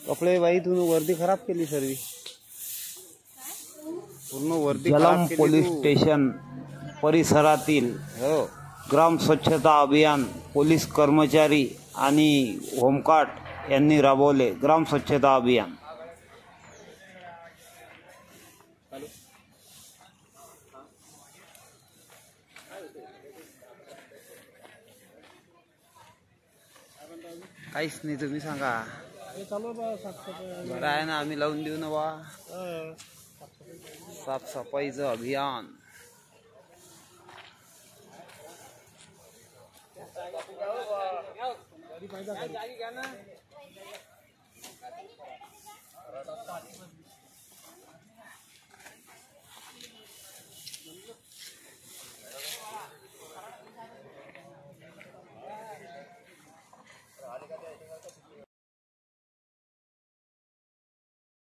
कपडे बाई तू वर्दी खराब केली सर्वी पूर्ण वर्दी जलम खराब केली पोलीस तू. स्टेशन परिसरातील हो ग्राम स्वच्छता अभियान पोलीस कर्मचारी आणि होमगार्ड यांनी राबवले. ग्राम स्वच्छता अभियान काहीच नाही तुम्ही सांगा. बरं आहे ना आम्ही लावून देऊ ना बा साफसफाईचं अभियान.